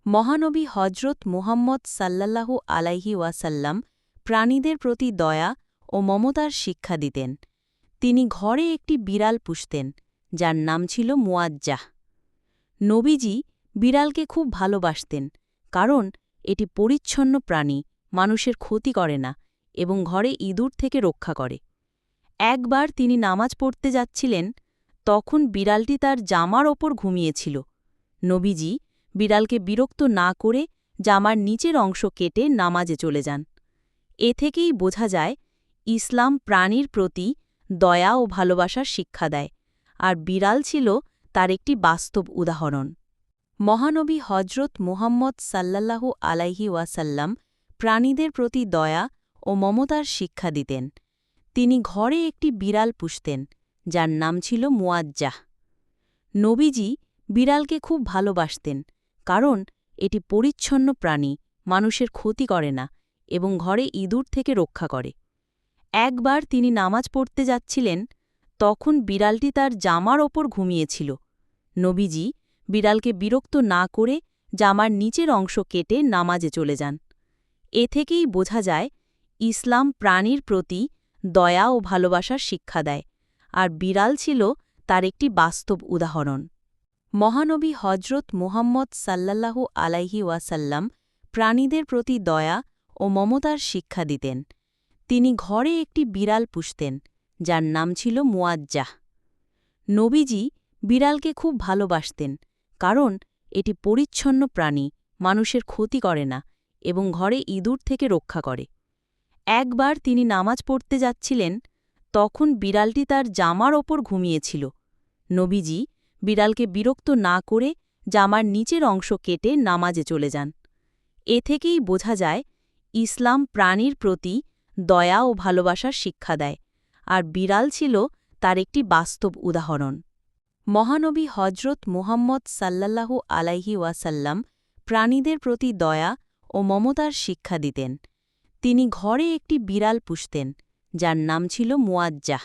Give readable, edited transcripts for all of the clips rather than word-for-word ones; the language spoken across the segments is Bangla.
মহানবী হজরত মুহাম্মদ সাল্লাল্লাহু আলাইহি ওয়াসাল্লাম প্রাণীদের প্রতি দয়া ও মমতার শিক্ষা দিতেন। তিনি ঘরে একটি বিড়াল পুষতেন, যার নাম ছিল মুয়াজ্জাহ। নবীজি বিড়ালকে খুব ভালোবাসতেন, কারণ এটি পরিচ্ছন্ন প্রাণী, মানুষের ক্ষতি করে না এবং ঘরে ইঁদুর থেকে রক্ষা করে। একবার তিনি নামাজ পড়তে যাচ্ছিলেন, তখন বিড়ালটি তার জামার ওপর ঘুমিয়েছিল। নবীজি বিড়ালকে বিরক্ত না করে জামার নিচের অংশ কেটে নামাজে চলে যান। এ থেকেই বোঝা যায়, ইসলাম প্রাণীর প্রতি দয়া ও ভালোবাসার শিক্ষা দেয়, আর বিড়াল ছিল তার একটি বাস্তব উদাহরণ। মহানবী হজরত মুহাম্মদ সাল্লাল্লাহু আলাইহি ওয়াসাল্লাম প্রাণীদের প্রতি দয়া ও মমতার শিক্ষা দিতেন। তিনি ঘরে একটি বিড়াল পুষতেন, যার নাম ছিল মুয়াজ্জাহ। নবীজি বিড়ালকে খুব ভালোবাসতেন, কারণ এটি পরিচ্ছন্ন প্রাণী, মানুষের ক্ষতি করে না এবং ঘরে ইঁদুর থেকে রক্ষা করে। একবার তিনি নামাজ পড়তে যাচ্ছিলেন, তখন বিড়ালটি তার জামার ওপর ঘুমিয়েছিল। নবীজি বিড়ালকে বিরক্ত না করে জামার নিচের অংশ কেটে নামাজে চলে যান। এ থেকেই বোঝা যায়, ইসলাম প্রাণীর প্রতি দয়া ও ভালোবাসার শিক্ষা দেয়, আর বিড়াল ছিল তার একটি বাস্তব উদাহরণ। মহানবী হজরত মুহাম্মদ সাল্লাল্লাহু আলাইহি ওয়াসাল্লাম প্রাণীদের প্রতি দয়া ও মমতার শিক্ষা দিতেন। তিনি ঘরে একটি বিড়াল পুষতেন, যার নাম ছিল মুয়াজ্জাহ। নবীজি বিড়ালকে খুব ভালোবাসতেন, কারণ এটি পরিচ্ছন্ন প্রাণী, মানুষের ক্ষতি করে না এবং ঘরে ইঁদুর থেকে রক্ষা করে। একবার তিনি নামাজ পড়তে যাচ্ছিলেন, তখন বিড়ালটি তার জামার ওপর ঘুমিয়েছিল। নবীজি বিড়ালকে বিরক্ত না করে জামার নিচের অংশ কেটে নামাজে চলে যান। এ থেকেই বোঝা যায়, ইসলাম প্রাণীর প্রতি দয়া ও ভালোবাসার শিক্ষা দেয়, আর বিড়াল ছিল তার একটি বাস্তব উদাহরণ। মহানবী হজরত মুহাম্মদ সাল্লাল্লাহু আলাইহি ওয়াসাল্লাম প্রাণীদের প্রতি দয়া ও মমতার শিক্ষা দিতেন। তিনি ঘরে একটি বিড়াল পুষতেন, যার নাম ছিল মুয়াজ্জাহ।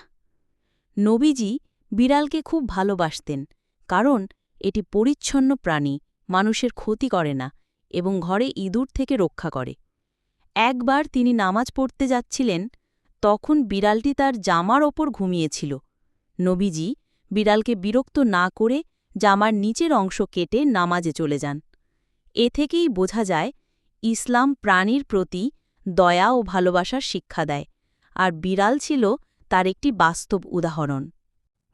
নবীজি বিড়ালকে খুব ভালোবাসতেন, কারণ এটি পরিচ্ছন্ন প্রাণী, মানুষের ক্ষতি করে না এবং ঘরে ইঁদুর থেকে রক্ষা করে। একবার তিনি নামাজ পড়তে যাচ্ছিলেন, তখন বিড়ালটি তার জামার ওপর ঘুমিয়েছিল। নবীজি বিড়ালকে বিরক্ত না করে জামার নিচের অংশ কেটে নামাজে চলে যান। এ থেকেই বোঝা যায়, ইসলাম প্রাণীর প্রতি দয়া ও ভালোবাসার শিক্ষা দেয়, আর বিড়াল ছিল তার একটি বাস্তব উদাহরণ।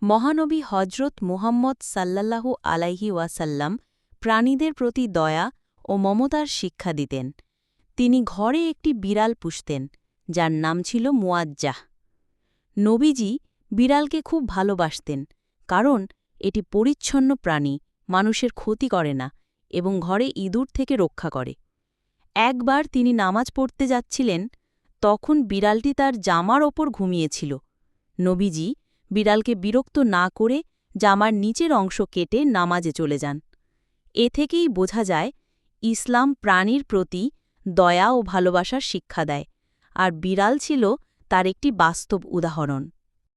মহানবী হজরত মুহাম্মদ সাল্লাল্লাহু আলাইহি ওয়াসাল্লাম প্রাণীদের প্রতি দয়া ও মমতার শিক্ষা দিতেন। তিনি ঘরে একটি বিড়াল পুষতেন, যার নাম ছিল মুয়াজ্জাহ। নবীজি বিড়ালকে খুব ভালোবাসতেন, কারণ এটি পরিচ্ছন্ন প্রাণী, মানুষের ক্ষতি করে না এবং ঘরে ইঁদুর থেকে রক্ষা করে। একবার তিনি নামাজ পড়তে যাচ্ছিলেন, তখন বিড়ালটি তার জামার ওপর ঘুমিয়েছিল। নবীজি বিড়ালকে বিরক্ত না করে জামার নিচের অংশ কেটে নামাজে চলে যান। এ থেকেই বোঝা যায়, ইসলাম প্রাণীর প্রতি দয়া ও ভালোবাসার শিক্ষা দেয়, আর বিড়াল ছিল তার একটি বাস্তব উদাহরণ।